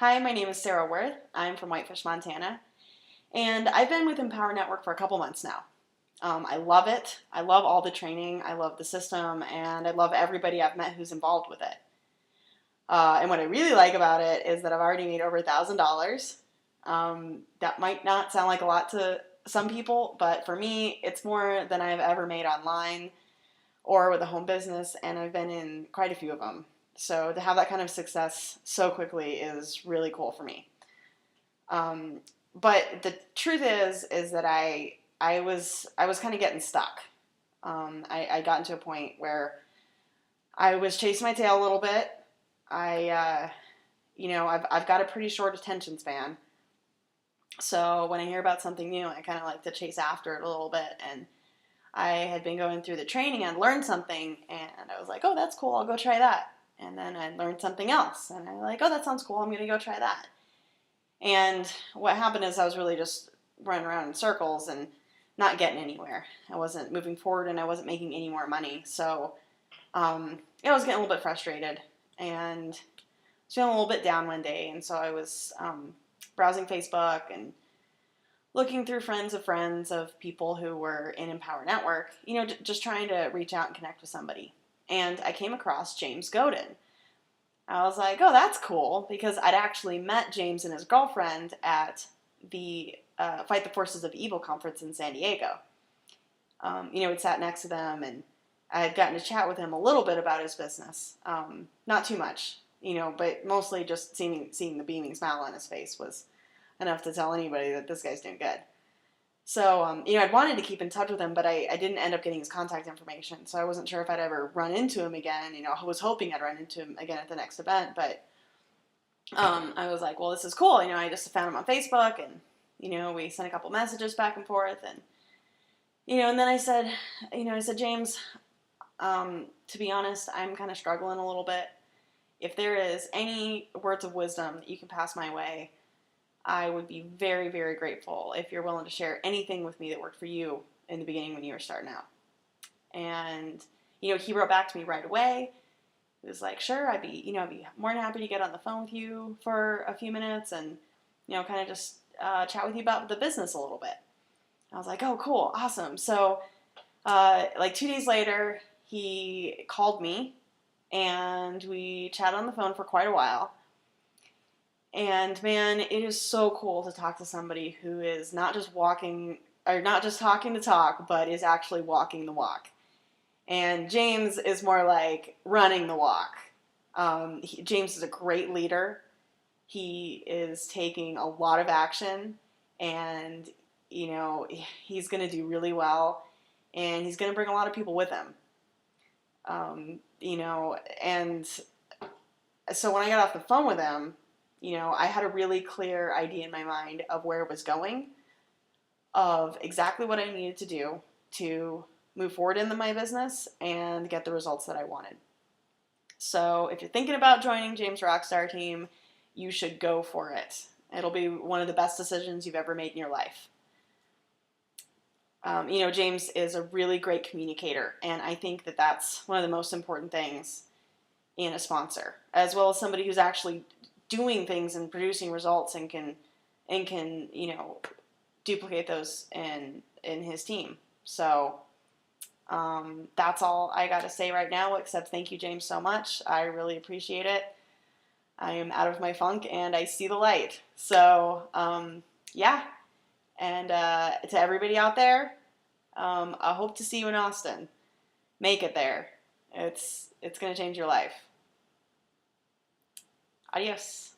Hi, my name is Sarah Worth. I'm from Whitefish, Montana, and I've been with Empower Network for a couple months now. I love it. I love all the training. I love the system, and I love everybody I've met who's involved with it. And what I really like about it is that I've already made over $1,000. That might not sound like a lot to some people, but for me, it's more than I've ever made online or with a home business, and I've been in quite a few of them. So to have that kind of success so quickly is really cool for me. But the truth is that I was kind of getting stuck. I got into a point where I was chasing my tail a little bit. I've got a pretty short attention span. So when I hear about something new, I kind of like to chase after it a little bit. And I had been going through the training and learned something, and I was like, oh, that's cool, I'll go try that. And then I learned something else, and I'm like, oh, that sounds cool, I'm going to go try that. And what happened is I was really just running around in circles and not getting anywhere. I wasn't moving forward, and I wasn't making any more money. So I was getting a little bit frustrated, and I was feeling a little bit down one day. And so I was browsing Facebook and looking through friends of friends of people who were in Empower Network, just trying to reach out and connect with somebody. And I came across James Godin. I was like, oh, that's cool, because I'd actually met James and his girlfriend at the Fight the Forces of Evil conference in San Diego. We'd sat next to them, and I had gotten to chat with him a little bit about his business. Not too much, but mostly just seeing the beaming smile on his face was enough to tell anybody that this guy's doing good. So, I'd wanted to keep in touch with him, but I didn't end up getting his contact information, so I wasn't sure if I'd ever run into him again. I was hoping I'd run into him again at the next event, but I was like, well, this is cool. I just found him on Facebook, and, we sent a couple messages back and forth, and, and then I said, James, to be honest, I'm kind of struggling a little bit. If there is any words of wisdom that you can pass my way, I would be very, very grateful if you're willing to share anything with me that worked for you in the beginning when you were starting out. And, he wrote back to me right away. He was like, sure, I'd be more than happy to get on the phone with you for a few minutes and, kind of just chat with you about the business a little bit. I was like, oh, cool, awesome. So, 2 days later, he called me, and we chatted on the phone for quite a while. And man, it is so cool to talk to somebody who is not just talking the talk, but is actually walking the walk. And James is more like running the walk. James is a great leader. He is taking a lot of action, and he's going to do really well, and he's going to bring a lot of people with him. And so when I got off the phone with him, I had a really clear idea in my mind of where it was going, of exactly what I needed to do to move forward in my business and get the results that I wanted. So if you're thinking about joining James Rockstar Team, you should go for it. It'll be one of the best decisions you've ever made in your life. James is a really great communicator, and I think that that's one of the most important things in a sponsor, as well as somebody who's actually doing things and producing results and can duplicate those in his team. So that's all I got to say right now, except thank you, James, so much. I really appreciate it. I am out of my funk, and I see the light. So yeah, and to everybody out there, I hope to see you in Austin. Make it there. It's going to change your life. Adios.